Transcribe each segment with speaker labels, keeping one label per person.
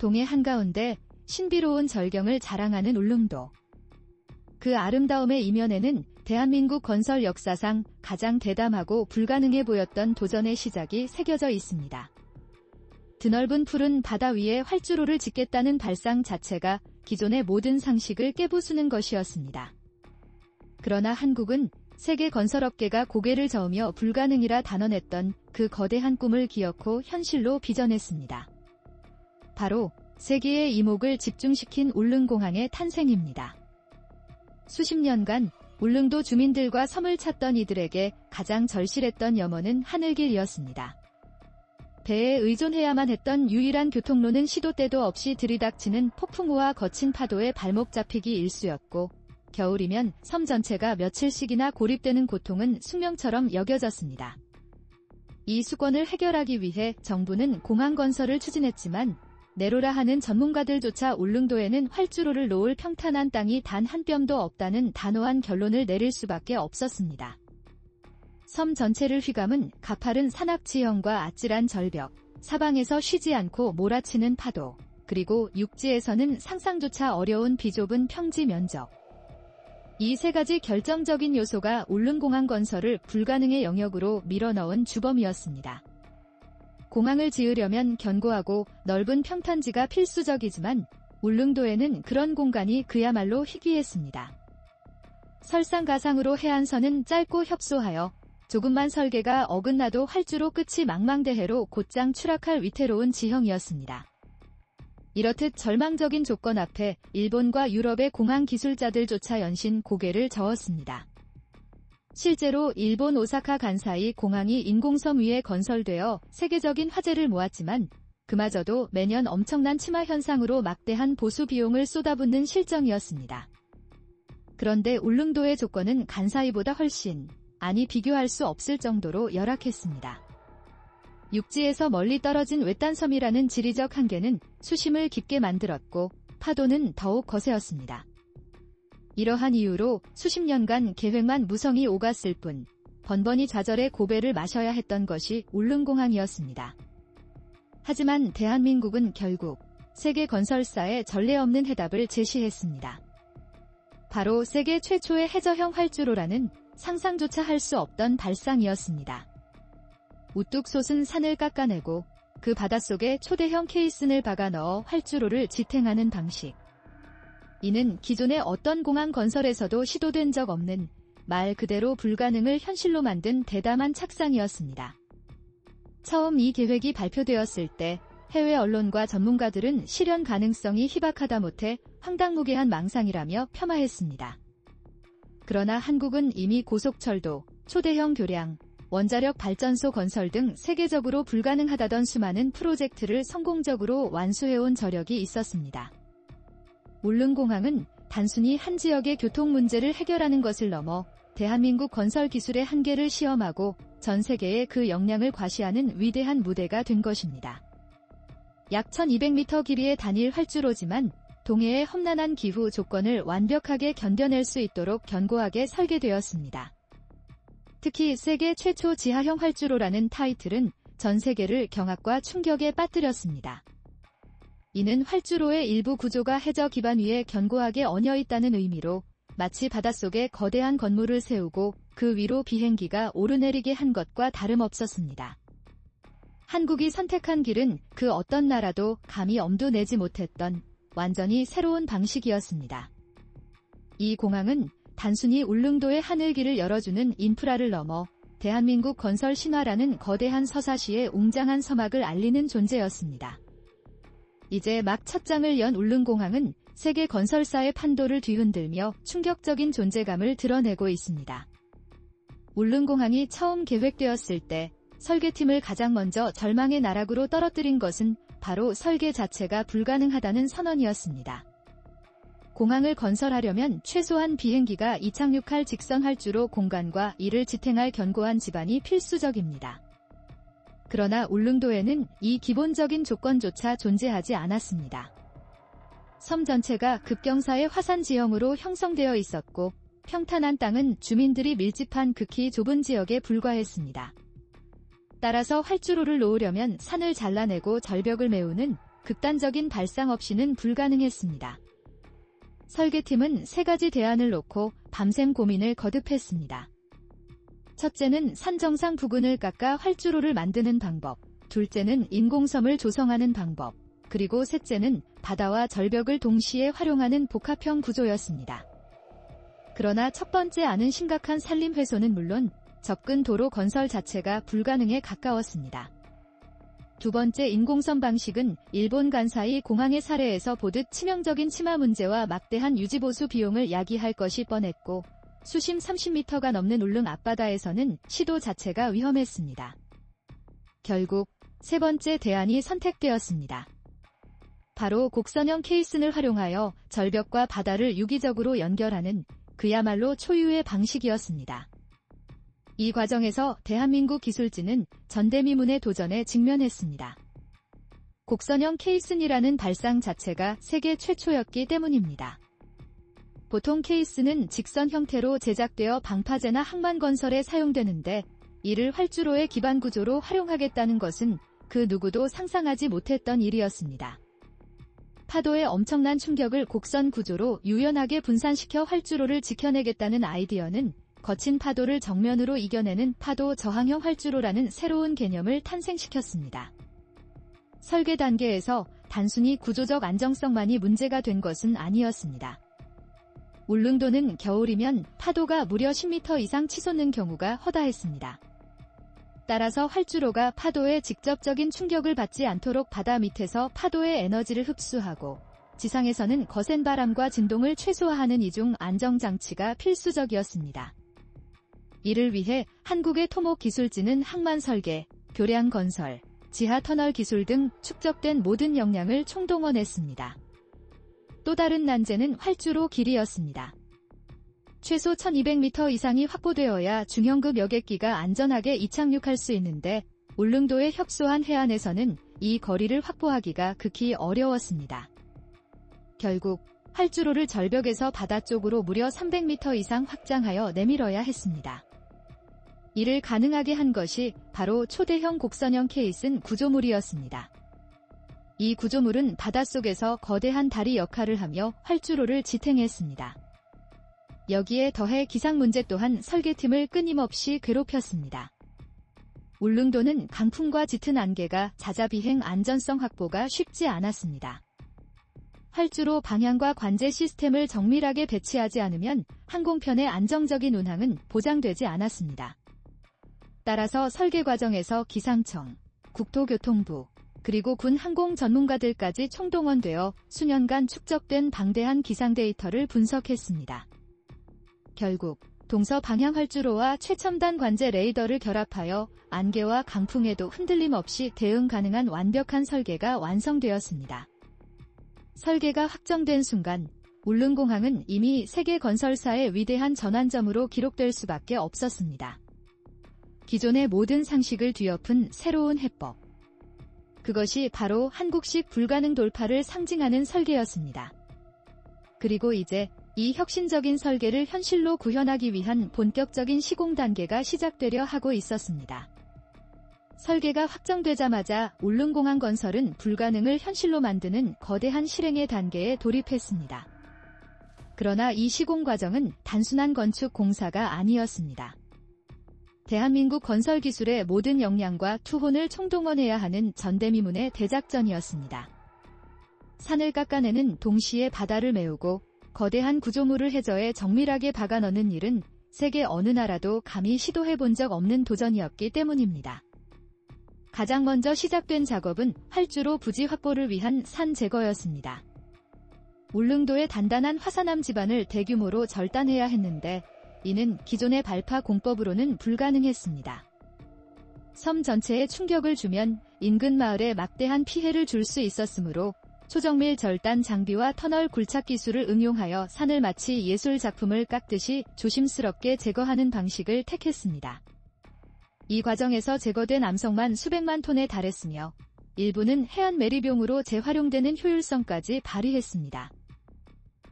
Speaker 1: 동해 한가운데 신비로운 절경을 자랑하는 울릉도. 그 아름다움의 이면에는 대한민국 건설 역사상 가장 대담하고 불가능해 보였던 도전의 시작이 새겨져 있습니다. 드넓은 푸른 바다 위에 활주로를 짓겠다는 발상 자체가 기존의 모든 상식을 깨부수는 것이었습니다. 그러나 한국은 세계 건설업계가 고개를 저으며 불가능이라 단언했던 그 거대한 꿈을 기어코 현실로 빚어냈습니다. 바로 세계의 이목을 집중시킨 울릉공항의 탄생입니다. 수십 년간 울릉도 주민들과 섬을 찾던 이들에게 가장 절실했던 염원은 하늘길이었습니다. 배에 의존해야만 했던 유일한 교통로는 시도 때도 없이 들이닥치는 폭풍우와 거친 파도에 발목 잡히기 일쑤였고, 겨울이면 섬 전체가 며칠씩이나 고립되는 고통은 숙명처럼 여겨졌습니다. 이 수건을 해결하기 위해 정부는 공항 건설을 추진했지만 내로라 하는 전문가들조차 울릉도에는 활주로를 놓을 평탄한 땅이 단 한 뼘도 없다는 단호한 결론을 내릴 수밖에 없었습니다. 섬 전체를 휘감은 가파른 산악지형과 아찔한 절벽, 사방에서 쉬지 않고 몰아치는 파도, 그리고 육지에서는 상상조차 어려운 비좁은 평지 면적. 이 세 가지 결정적인 요소가 울릉공항 건설을 불가능의 영역으로 밀어넣은 주범이었습니다. 공항을 지으려면 견고하고 넓은 평탄지가 필수적이지만 울릉도에는 그런 공간이 그야말로 희귀했습니다. 설상가상으로 해안선은 짧고 협소하여 조금만 설계가 어긋나도 활주로 끝이 망망대해로 곧장 추락할 위태로운 지형이었습니다. 이렇듯 절망적인 조건 앞에 일본과 유럽의 공항 기술자들조차 연신 고개를 저었습니다. 실제로 일본 오사카 간사이 공항이 인공섬 위에 건설되어 세계적인 화제를 모았지만 그마저도 매년 엄청난 침하 현상으로 막대한 보수 비용을 쏟아붓는 실정이었습니다. 그런데 울릉도의 조건은 간사이보다 훨씬, 아니 비교할 수 없을 정도로 열악했습니다. 육지에서 멀리 떨어진 외딴섬이라는 지리적 한계는 수심을 깊게 만들었고 파도는 더욱 거세었습니다. 이러한 이유로 수십 년간 계획만 무성히 오갔을 뿐 번번이 좌절의 고배를 마셔야 했던 것이 울릉공항이었습니다. 하지만 대한민국은 결국 세계 건설사에 전례 없는 해답을 제시했습니다. 바로 세계 최초의 해저형 활주로라는 상상조차 할 수 없던 발상이었습니다. 우뚝 솟은 산을 깎아내고 그 바닷속에 초대형 케이슨을 박아 넣어 활주로를 지탱하는 방식. 이는 기존의 어떤 공항 건설에서도 시도된 적 없는 말 그대로 불가능을 현실로 만든 대담한 착상이었습니다. 처음 이 계획이 발표되었을 때 해외 언론과 전문가들은 실현 가능성이 희박하다 못해 황당무계한 망상이라며 폄하했습니다. 그러나 한국은 이미 고속철도, 초대형 교량, 원자력 발전소 건설 등 세계적으로 불가능하다던 수많은 프로젝트를 성공적으로 완수해온 저력이 있었습니다. 울릉공항은 단순히 한 지역의 교통 문제를 해결하는 것을 넘어 대한민국 건설 기술의 한계를 시험하고 전 세계에 그 역량을 과시하는 위대한 무대가 된 것입니다. 약 1200m 길이의 단일 활주로지만 동해의 험난한 기후 조건을 완벽하게 견뎌낼 수 있도록 견고하게 설계되었습니다. 특히 세계 최초 지하형 활주로라는 타이틀은 전 세계를 경악과 충격에 빠뜨렸습니다. 이는 활주로의 일부 구조가 해저 기반 위에 견고하게 얹어 있다는 의미로 마치 바닷속에 거대한 건물을 세우고 그 위로 비행기가 오르내리게 한 것과 다름없었습니다. 한국이 선택한 길은 그 어떤 나라도 감히 엄두 내지 못했던 완전히 새로운 방식이었습니다. 이 공항은 단순히 울릉도의 하늘길을 열어주는 인프라를 넘어 대한민국 건설 신화라는 거대한 서사시의 웅장한 서막을 알리는 존재였습니다. 이제 막 첫 장을 연 울릉공항은 세계 건설사의 판도를 뒤흔들며 충격적인 존재감을 드러내고 있습니다. 울릉공항이 처음 계획되었을 때 설계팀을 가장 먼저 절망의 나락으로 떨어뜨린 것은 바로 설계 자체가 불가능하다는 선언이었습니다. 공항을 건설하려면 최소한 비행기가 이착륙할 직선 활주로 공간과 이를 지탱할 견고한 지반이 필수적입니다. 그러나 울릉도에는 이 기본적인 조건조차 존재하지 않았습니다. 섬 전체가 급경사의 화산 지형으로 형성되어 있었고 평탄한 땅은 주민들이 밀집한 극히 좁은 지역에 불과했습니다. 따라서 활주로를 놓으려면 산을 잘라내고 절벽을 메우는 극단적인 발상 없이는 불가능했습니다. 설계팀은 3가지 대안을 놓고 밤샘 고민을 거듭했습니다. 첫째는 산 정상 부근을 깎아 활주로를 만드는 방법, 둘째는 인공섬을 조성하는 방법, 그리고 셋째는 바다와 절벽을 동시에 활용하는 복합형 구조였습니다. 그러나 첫 번째 안은 심각한 산림 훼손은 물론 접근 도로 건설 자체가 불가능에 가까웠습니다. 두 번째 인공섬 방식은 일본 간사이 공항의 사례에서 보듯 치명적인 침하 문제와 막대한 유지보수 비용을 야기할 것이 뻔했고 수심 30m가 넘는 울릉 앞바다에서는 시도 자체가 위험했습니다. 결국 세 번째 대안이 선택되었습니다. 바로 곡선형 케이슨을 활용하여 절벽과 바다를 유기적으로 연결하는 그야말로 초유의 방식이었습니다. 이 과정에서 대한민국 기술진은 전대미문의 도전에 직면했습니다. 곡선형 케이슨이라는 발상 자체가 세계 최초였기 때문입니다. 보통 케이스는 직선 형태로 제작되어 방파제나 항만 건설에 사용되는데 이를 활주로의 기반 구조로 활용하겠다는 것은 그 누구도 상상하지 못했던 일이었습니다. 파도의 엄청난 충격을 곡선 구조로 유연하게 분산시켜 활주로를 지켜내겠다는 아이디어는 거친 파도를 정면으로 이겨내는 파도 저항형 활주로라는 새로운 개념을 탄생시켰습니다. 설계 단계에서 단순히 구조적 안정성만이 문제가 된 것은 아니었습니다. 울릉도는 겨울이면 파도가 무려 10m 이상 치솟는 경우가 허다했습니다. 따라서 활주로가 파도에 직접적인 충격을 받지 않도록 바다 밑에서 파도의 에너지를 흡수하고 지상에서는 거센 바람과 진동을 최소화하는 이중 안정장치가 필수적이었습니다. 이를 위해 한국의 토목 기술진은 항만 설계, 교량 건설, 지하 터널 기술 등 축적된 모든 역량을 총동원했습니다. 또 다른 난제는 활주로 길이였습니다. 최소 1200m 이상이 확보되어야 중형급 여객기가 안전하게 이착륙할 수 있는데 울릉도의 협소한 해안에서는 이 거리를 확보하기가 극히 어려웠습니다. 결국 활주로를 절벽에서 바다 쪽으로 무려 300m 이상 확장하여 내밀어야 했습니다. 이를 가능하게 한 것이 바로 초대형 곡선형 케이슨 구조물이었습니다. 이 구조물은 바닷속에서 거대한 다리 역할을 하며 활주로를 지탱했습니다. 여기에 더해 기상 문제 또한 설계팀을 끊임없이 괴롭혔습니다. 울릉도는 강풍과 짙은 안개가 자자비행 안전성 확보가 쉽지 않았습니다. 활주로 방향과 관제 시스템을 정밀하게 배치하지 않으면 항공편의 안정적인 운항은 보장되지 않았습니다. 따라서 설계 과정에서 기상청, 국토교통부, 그리고 군 항공 전문가들까지 총동원되어 수년간 축적된 방대한 기상 데이터를 분석했습니다. 결국 동서 방향 활주로와 최첨단 관제 레이더를 결합하여 안개와 강풍에도 흔들림 없이 대응 가능한 완벽한 설계가 완성되었습니다. 설계가 확정된 순간 울릉공항은 이미 세계 건설사의 위대한 전환점으로 기록될 수밖에 없었습니다. 기존의 모든 상식을 뒤엎은 새로운 해법. 그것이 바로 한국식 불가능 돌파를 상징하는 설계였습니다. 그리고 이제 이 혁신적인 설계를 현실로 구현하기 위한 본격적인 시공 단계가 시작되려 하고 있었습니다. 설계가 확정되자마자 울릉공항 건설은 불가능을 현실로 만드는 거대한 실행의 단계에 돌입했습니다. 그러나 이 시공 과정은 단순한 건축 공사가 아니었습니다. 대한민국 건설 기술의 모든 역량과 투혼을 총동원해야 하는 전대미문의 대작전이었습니다. 산을 깎아내는 동시에 바다를 메우고 거대한 구조물을 해저에 정밀하게 박아 넣는 일은 세계 어느 나라도 감히 시도해본 적 없는 도전이었기 때문입니다. 가장 먼저 시작된 작업은 활주로 부지 확보를 위한 산 제거였습니다. 울릉도의 단단한 화산암 지반을 대규모로 절단해야 했는데 이는 기존의 발파 공법으로는 불가능했습니다. 섬 전체에 충격을 주면 인근 마을에 막대한 피해를 줄 수 있었으므로 초정밀 절단 장비와 터널 굴착 기술을 응용하여 산을 마치 예술 작품을 깎듯이 조심스럽게 제거하는 방식을 택했습니다. 이 과정에서 제거된 암석만 수백만 톤에 달했으며 일부는 해안 매립용으로 재활용되는 효율성까지 발휘했습니다.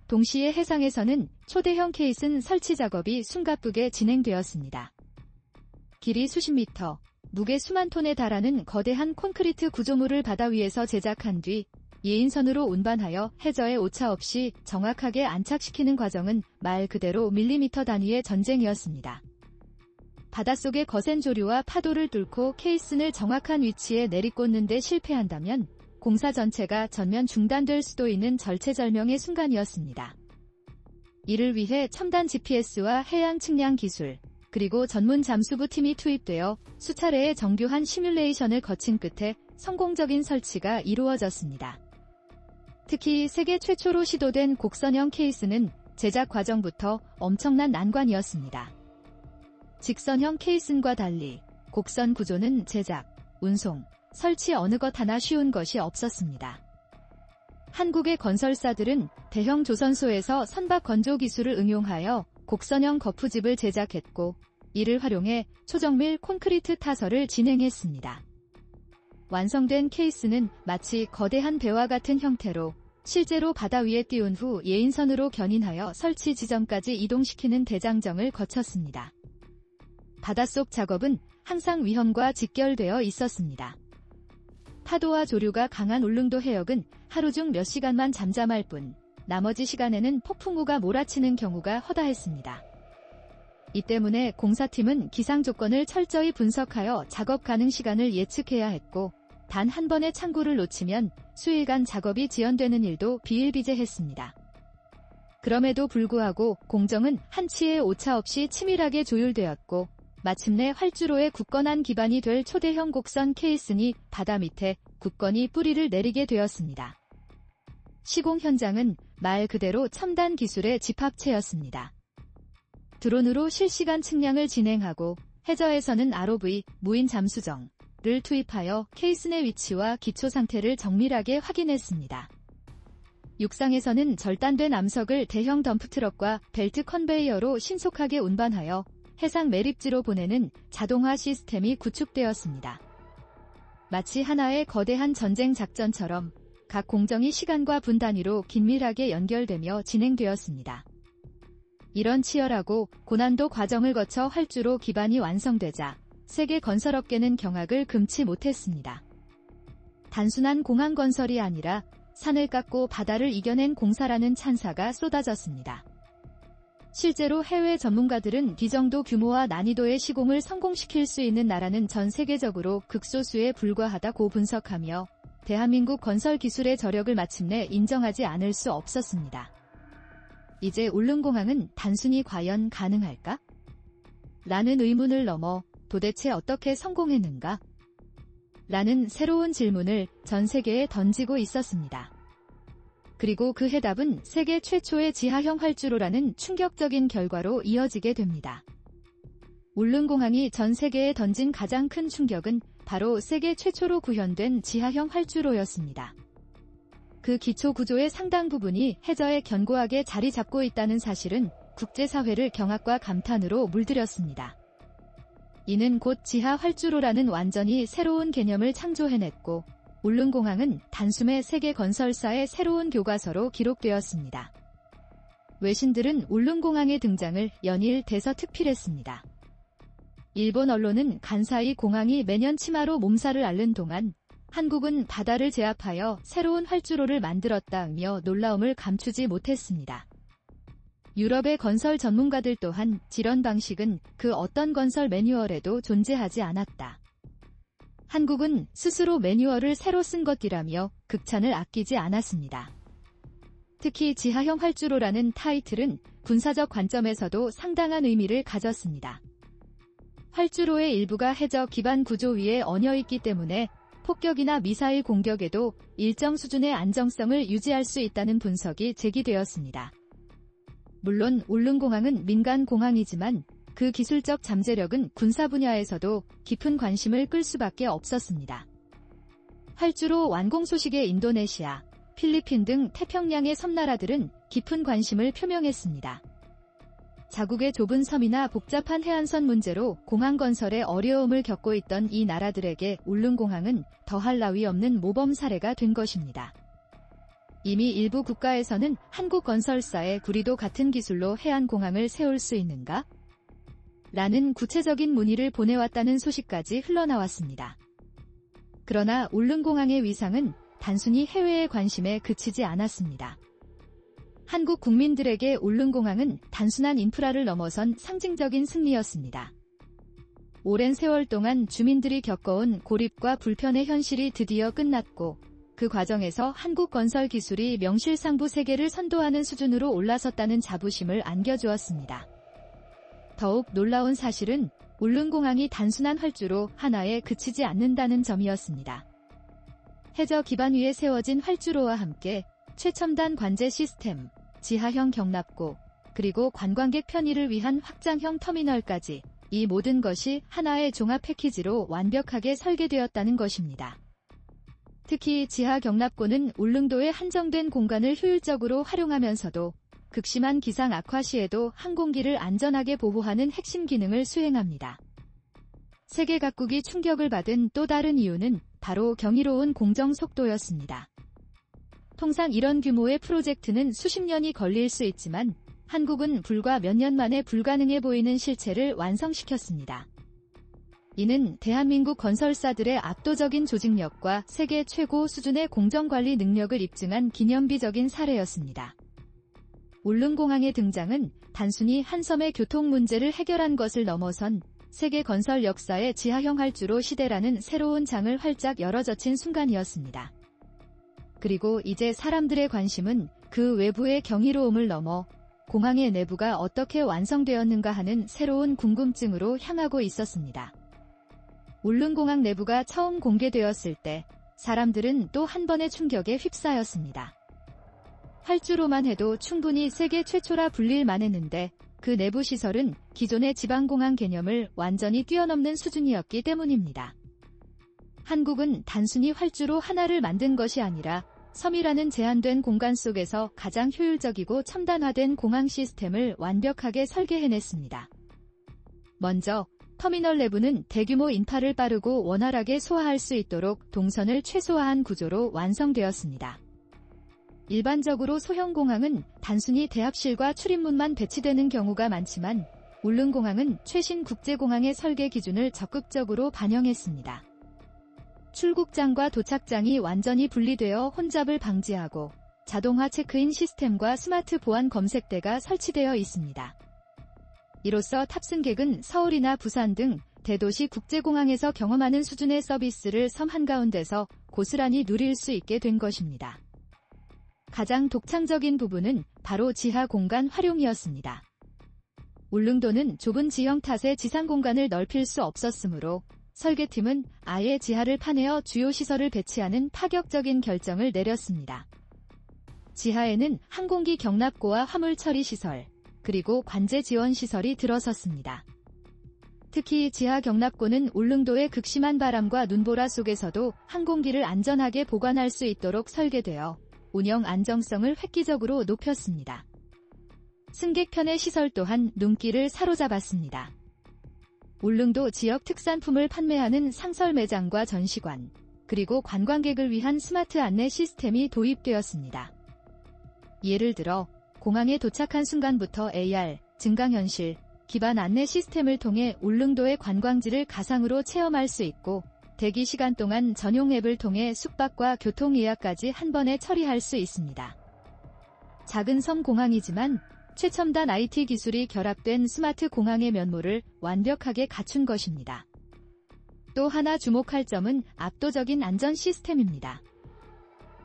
Speaker 1: 동시에 해상에서는 초대형 케이슨 설치 작업이 숨가쁘게 진행되었습니다. 길이 수십 미터, 무게 수만 톤에 달하는 거대한 콘크리트 구조물을 바다 위에서 제작한 뒤 예인선으로 운반하여 해저에 오차 없이 정확하게 안착시키는 과정은 말 그대로 밀리미터 단위의 전쟁이었습니다. 바닷속의 거센 조류와 파도를 뚫고 케이슨을 정확한 위치에 내리꽂는 데 실패한다면 공사 전체가 전면 중단될 수도 있는 절체절명의 순간이었습니다. 이를 위해 첨단 GPS와 해양 측량 기술, 그리고 전문 잠수부 팀이 투입되어 수차례의 정교한 시뮬레이션을 거친 끝에 성공적인 설치가 이루어졌습니다. 특히 세계 최초로 시도된 곡선형 케이스는 제작 과정부터 엄청난 난관이었습니다. 직선형 케이슨과 달리 곡선 구조는 제작, 운송, 설치 어느 것 하나 쉬운 것이 없었습니다. 한국의 건설사들은 대형 조선소에서 선박 건조 기술을 응용하여 곡선형 거푸집을 제작했고, 이를 활용해 초정밀 콘크리트 타설을 진행했습니다. 완성된 케이스는 마치 거대한 배와 같은 형태로 실제로 바다 위에 띄운 후 예인선으로 견인하여 설치 지점까지 이동시키는 대장정을 거쳤습니다. 바닷속 작업은 항상 위험과 직결되어 있었습니다. 파도와 조류가 강한 울릉도 해역은 하루 중 몇 시간만 잠잠할 뿐 나머지 시간에는 폭풍우가 몰아치는 경우가 허다했습니다. 이 때문에 공사팀은 기상 조건을 철저히 분석하여 작업 가능 시간을 예측해야 했고, 단 한 번의 창구를 놓치면 수일간 작업이 지연되는 일도 비일비재했습니다. 그럼에도 불구하고 공정은 한치의 오차 없이 치밀하게 조율되었고, 마침내 활주로의 굳건한 기반이 될 초대형 곡선 케이슨이 바다 밑에 굳건히 뿌리를 내리게 되었습니다. 시공 현장은 말 그대로 첨단 기술의 집합체였습니다. 드론으로 실시간 측량을 진행하고 해저에서는 ROV, 무인 잠수정을 투입하여 케이슨의 위치와 기초 상태를 정밀하게 확인했습니다. 육상에서는 절단된 암석을 대형 덤프트럭과 벨트 컨베이어로 신속하게 운반하여 해상 매립지로 보내는 자동화 시스템이 구축되었습니다. 마치 하나의 거대한 전쟁 작전처럼 각 공정이 시간과 분 단위로 긴밀하게 연결되며 진행되었습니다. 이런 치열하고 고난도 과정을 거쳐 활주로 기반이 완성되자 세계 건설업계는 경악을 금치 못했습니다. 단순한 공항 건설이 아니라 산을 깎고 바다를 이겨낸 공사라는 찬사가 쏟아졌습니다. 실제로 해외 전문가들은 이 정도 규모와 난이도의 시공을 성공시킬 수 있는 나라는 전 세계적으로 극소수에 불과하다고 분석하며 대한민국 건설 기술의 저력을 마침내 인정하지 않을 수 없었습니다. 이제 울릉공항은 단순히 과연 가능할까? 라는 의문을 넘어 도대체 어떻게 성공했는가? 라는 새로운 질문을 전 세계에 던지고 있었습니다. 그리고 그 해답은 세계 최초의 지하형 활주로라는 충격적인 결과로 이어지게 됩니다. 울릉공항이 전 세계에 던진 가장 큰 충격은 바로 세계 최초로 구현된 지하형 활주로였습니다. 그 기초 구조의 상당 부분이 해저에 견고하게 자리 잡고 있다는 사실은 국제사회를 경악과 감탄으로 물들였습니다. 이는 곧 지하 활주로라는 완전히 새로운 개념을 창조해냈고, 울릉공항은 단숨에 세계 건설사의 새로운 교과서로 기록되었습니다. 외신들은 울릉공항의 등장을 연일 대서특필했습니다. 일본 언론은 간사이 공항이 매년 치마로 몸살을 앓는 동안 한국은 바다를 제압하여 새로운 활주로를 만들었다며 놀라움을 감추지 못했습니다. 유럽의 건설 전문가들 또한 이런 방식은 그 어떤 건설 매뉴얼에도 존재하지 않았다. 한국은 스스로 매뉴얼을 새로 쓴 것이라며 극찬을 아끼지 않았습니다. 특히 지하형 활주로라는 타이틀은 군사적 관점에서도 상당한 의미를 가졌습니다. 활주로의 일부가 해저 기반 구조 위에 얹어있기 때문에 폭격이나 미사일 공격에도 일정 수준의 안정성을 유지할 수 있다는 분석이 제기되었습니다. 물론 울릉공항은 민간 공항이지만 그 기술적 잠재력은 군사 분야에서도 깊은 관심을 끌 수밖에 없었습니다. 활주로 완공 소식에 인도네시아, 필리핀 등 태평양의 섬나라들은 깊은 관심을 표명했습니다. 자국의 좁은 섬이나 복잡한 해안선 문제로 공항 건설에 어려움을 겪고 있던 이 나라들에게 울릉공항은 더할 나위 없는 모범 사례가 된 것입니다. 이미 일부 국가에서는 한국 건설사에 우리도 같은 기술로 해안공항을 세울 수 있는가? 라는 구체적인 문의를 보내왔다는 소식까지 흘러나왔습니다. 그러나 울릉공항의 위상은 단순히 해외의 관심에 그치지 않았습니다. 한국 국민들에게 울릉공항은 단순한 인프라를 넘어선 상징적인 승리였습니다. 오랜 세월 동안 주민들이 겪어온 고립과 불편의 현실이 드디어 끝났고, 그 과정에서 한국 건설 기술이 명실상부 세계를 선도하는 수준으로 올라섰다는 자부심을 안겨주었습니다. 더욱 놀라운 사실은 울릉공항이 단순한 활주로 하나에 그치지 않는다는 점이었습니다. 해저 기반 위에 세워진 활주로와 함께 최첨단 관제 시스템, 지하형 경납고, 그리고 관광객 편의를 위한 확장형 터미널까지 이 모든 것이 하나의 종합 패키지로 완벽하게 설계되었다는 것입니다. 특히 지하 경납고는 울릉도의 한정된 공간을 효율적으로 활용하면서도 극심한 기상 악화 시에도 항공기를 안전하게 보호하는 핵심 기능을 수행합니다. 세계 각국이 충격을 받은 또 다른 이유는 바로 경이로운 공정 속도였습니다. 통상 이런 규모의 프로젝트는 수십 년이 걸릴 수 있지만 한국은 불과 몇 년 만에 불가능해 보이는 실체를 완성시켰습니다. 이는 대한민국 건설사들의 압도적인 조직력과 세계 최고 수준의 공정관리 능력을 입증한 기념비적인 사례였습니다. 울릉공항의 등장은 단순히 한 섬의 교통 문제를 해결한 것을 넘어선 세계 건설 역사의 지하형 활주로 시대라는 새로운 장을 활짝 열어젖힌 순간이었습니다. 그리고 이제 사람들의 관심은 그 외부의 경이로움을 넘어 공항의 내부가 어떻게 완성되었는가 하는 새로운 궁금증으로 향하고 있었습니다. 울릉공항 내부가 처음 공개되었을 때 사람들은 또 한 번의 충격에 휩싸였습니다. 활주로만 해도 충분히 세계 최초라 불릴 만했는데 그 내부 시설은 기존의 지방공항 개념을 완전히 뛰어넘는 수준이었기 때문입니다. 한국은 단순히 활주로 하나를 만든 것이 아니라 섬이라는 제한된 공간 속에서 가장 효율적이고 첨단화된 공항 시스템을 완벽하게 설계해냈습니다. 먼저 터미널 내부는 대규모 인파를 빠르고 원활하게 소화할 수 있도록 동선을 최소화한 구조로 완성되었습니다. 일반적으로 소형 공항은 단순히 대합실과 출입문만 배치되는 경우가 많지만 울릉공항은 최신 국제공항의 설계 기준을 적극적으로 반영했습니다. 출국장과 도착장이 완전히 분리되어 혼잡을 방지하고 자동화 체크인 시스템과 스마트 보안 검색대가 설치되어 있습니다. 이로써 탑승객은 서울이나 부산 등 대도시 국제공항에서 경험하는 수준의 서비스를 섬 한가운데서 고스란히 누릴 수 있게 된 것입니다. 가장 독창적인 부분은 바로 지하 공간 활용이었습니다. 울릉도는 좁은 지형 탓에 지상 공간을 넓힐 수 없었으므로 설계팀은 아예 지하를 파내어 주요 시설을 배치하는 파격적인 결정을 내렸습니다. 지하에는 항공기 경납고와 화물 처리 시설, 그리고 관제 지원 시설이 들어섰습니다. 특히 지하 경납고는 울릉도의 극심한 바람과 눈보라 속에서도 항공기를 안전하게 보관할 수 있도록 설계되어 운영 안정성을 획기적으로 높였습니다. 승객 편의 시설 또한 눈길을 사로잡았습니다. 울릉도 지역 특산품을 판매하는 상설 매장과 전시관, 그리고 관광객을 위한 스마트 안내 시스템이 도입되었습니다. 예를 들어 공항에 도착한 순간부터 AR, 증강현실, 기반 안내 시스템을 통해 울릉도의 관광지를 가상으로 체험할 수 있고 대기 시간 동안 전용 앱을 통해 숙박과 교통 예약까지 한 번에 처리할 수 있습니다. 작은 섬 공항이지만 최첨단 IT 기술이 결합된 스마트 공항의 면모를 완벽하게 갖춘 것입니다. 또 하나 주목할 점은 압도적인 안전 시스템입니다.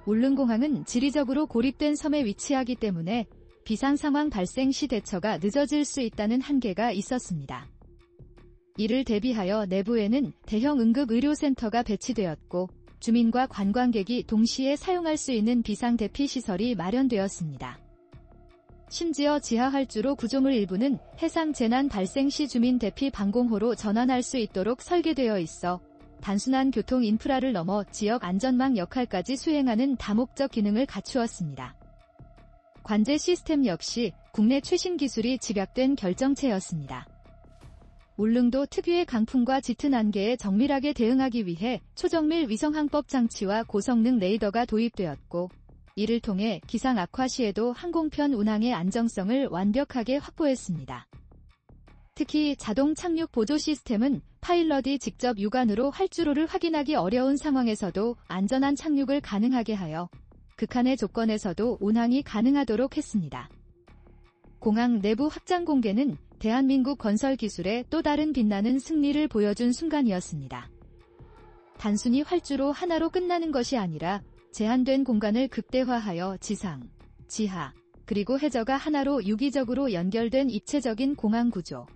Speaker 1: 울릉공항은 지리적으로 고립된 섬에 위치하기 때문에 비상 상황 발생 시 대처가 늦어질 수 있다는 한계가 있었습니다. 이를 대비하여 내부에는 대형 응급의료센터가 배치되었고 주민과 관광객이 동시에 사용할 수 있는 비상 대피 시설이 마련되었습니다. 심지어 지하 활주로 구조물 일부는 해상 재난 발생 시 주민 대피 방공호로 전환할 수 있도록 설계되어 있어 단순한 교통 인프라를 넘어 지역 안전망 역할까지 수행하는 다목적 기능을 갖추었습니다. 관제 시스템 역시 국내 최신 기술이 집약된 결정체였습니다. 울릉도 특유의 강풍과 짙은 안개에 정밀하게 대응하기 위해 초정밀 위성항법 장치와 고성능 레이더가 도입되었고 이를 통해 기상 악화 시에도 항공편 운항의 안정성을 완벽하게 확보했습니다. 특히 자동 착륙 보조 시스템은 파일럿이 직접 육안으로 활주로를 확인하기 어려운 상황에서도 안전한 착륙을 가능하게 하여 극한의 조건에서도 운항이 가능하도록 했습니다. 공항 내부 확장 공개는 대한민국 건설 기술의 또 다른 빛나는 승리를 보여준 순간이었습니다. 단순히 활주로 하나로 끝나는 것이 아니라 제한된 공간을 극대화하여 지상, 지하, 그리고 해저가 하나로 유기적으로 연결된 입체적인 공항 구조.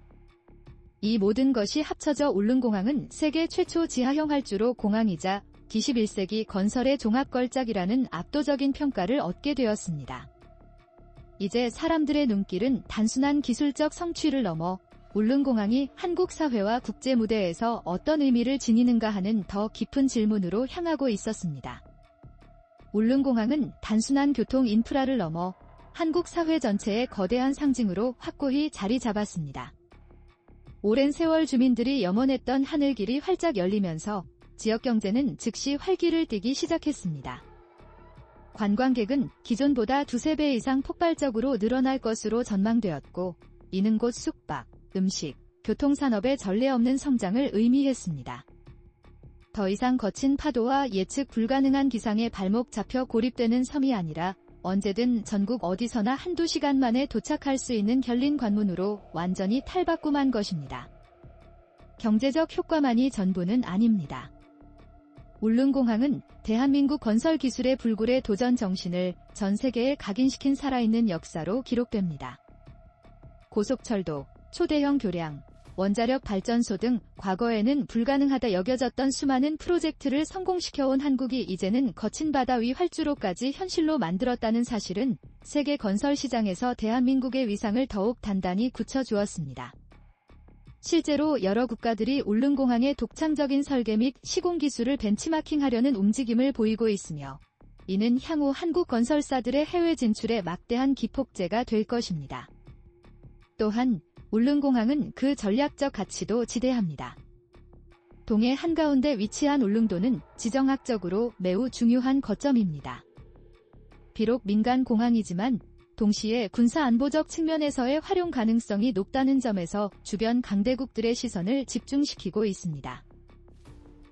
Speaker 1: 이 모든 것이 합쳐져 울릉공항은 세계 최초 지하형 활주로 공항이자 21세기 건설의 종합걸작이라는 압도적인 평가를 얻게 되었습니다. 이제 사람들의 눈길은 단순한 기술적 성취를 넘어 울릉공항이 한국 사회와 국제 무대에서 어떤 의미를 지니는가 하는 더 깊은 질문으로 향하고 있었습니다. 울릉공항은 단순한 교통 인프라를 넘어 한국 사회 전체의 거대한 상징으로 확고히 자리 잡았습니다. 오랜 세월 주민들이 염원했던 하늘길이 활짝 열리면서 지역 경제는 즉시 활기를 띠기 시작했습니다. 관광객은 기존보다 2~3배 이상 폭발적으로 늘어날 것으로 전망되었고, 이는 곧 숙박, 음식, 교통산업의 전례 없는 성장을 의미했습니다. 더 이상 거친 파도와 예측 불가능한 기상에 발목 잡혀 고립되는 섬이 아니라 언제든 전국 어디서나 한두 시간 만에 도착할 수 있는 견린 관문으로 완전히 탈바꿈한 것입니다. 경제적 효과만이 전부는 아닙니다. 울릉공항은 대한민국 건설 기술의 불굴의 도전 정신을 전 세계에 각인시킨 살아있는 역사로 기록됩니다. 고속철도, 초대형 교량, 원자력 발전소 등 과거에는 불가능하다 여겨졌던 수많은 프로젝트를 성공시켜온 한국이 이제는 거친 바다 위 활주로까지 현실로 만들었다는 사실은 세계 건설 시장에서 대한민국의 위상을 더욱 단단히 굳혀주었습니다. 실제로 여러 국가들이 울릉공항의 독창적인 설계 및 시공 기술을 벤치마킹하려는 움직임을 보이고 있으며, 이는 향후 한국 건설사들의 해외 진출에 막대한 기폭제가 될 것입니다. 또한 울릉공항은 그 전략적 가치도 지대합니다. 동해 한가운데 위치한 울릉도는 지정학적으로 매우 중요한 거점입니다. 비록 민간 공항이지만 동시에 군사안보적 측면에서의 활용 가능성이 높다는 점에서 주변 강대국들의 시선을 집중시키고 있습니다.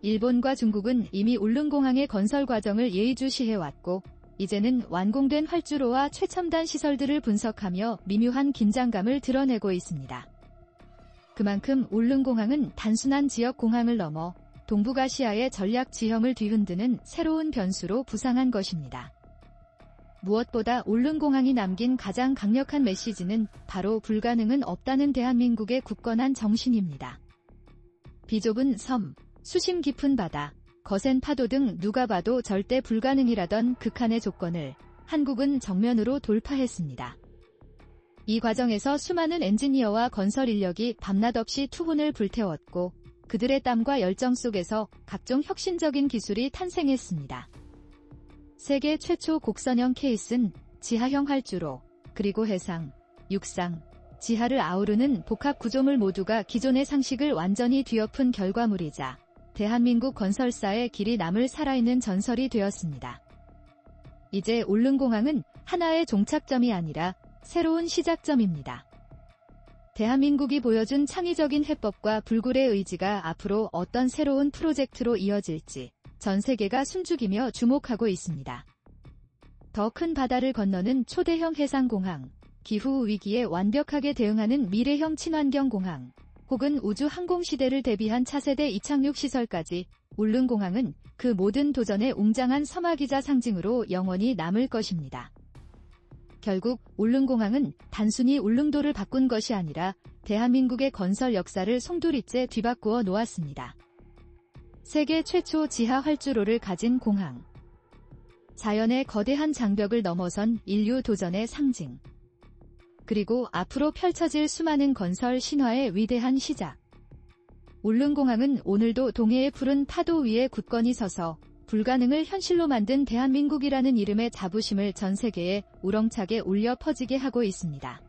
Speaker 1: 일본과 중국은 이미 울릉공항의 건설 과정을 예의주시해왔고, 이제는 완공된 활주로와 최첨단 시설들을 분석하며 미묘한 긴장감을 드러내고 있습니다. 그만큼 울릉공항은 단순한 지역 공항을 넘어 동북아시아의 전략 지형을 뒤흔드는 새로운 변수로 부상한 것입니다. 무엇보다 울릉공항이 남긴 가장 강력한 메시지는 바로 불가능은 없다는 대한민국의 굳건한 정신입니다. 비좁은 섬, 수심 깊은 바다, 거센 파도 등 누가 봐도 절대 불가능이라던 극한의 조건을 한국은 정면으로 돌파했습니다. 이 과정에서 수많은 엔지니어와 건설 인력이 밤낮 없이 투혼을 불태웠고, 그들의 땀과 열정 속에서 각종 혁신적인 기술이 탄생했습니다. 세계 최초 곡선형 케이스는 지하형 활주로, 그리고 해상, 육상, 지하를 아우르는 복합 구조물 모두가 기존의 상식을 완전히 뒤엎은 결과물이자 대한민국 건설사의 길이 남을 살아있는 전설이 되었습니다. 이제 울릉공항은 하나의 종착점이 아니라 새로운 시작점입니다. 대한민국이 보여준 창의적인 해법과 불굴의 의지가 앞으로 어떤 새로운 프로젝트로 이어질지 전 세계가 숨죽이며 주목하고 있습니다. 더 큰 바다를 건너는 초대형 해상공항, 기후 위기에 완벽하게 대응하는 미래형 친환경 공항, 혹은 우주 항공시대를 대비한 차세대 이착륙 시설까지 울릉공항은 그 모든 도전의 웅장한 서막이자 상징으로 영원히 남을 것입니다. 결국 울릉공항은 단순히 울릉도를 바꾼 것이 아니라 대한민국의 건설 역사를 송두리째 뒤바꾸어 놓았습니다. 세계 최초 지하 활주로를 가진 공항. 자연의 거대한 장벽을 넘어선 인류 도전의 상징. 그리고 앞으로 펼쳐질 수많은 건설 신화의 위대한 시작. 울릉공항은 오늘도 동해의 푸른 파도 위에 굳건히 서서 불가능을 현실로 만든 대한민국이라는 이름의 자부심을 전 세계에 우렁차게 울려 퍼지게 하고 있습니다.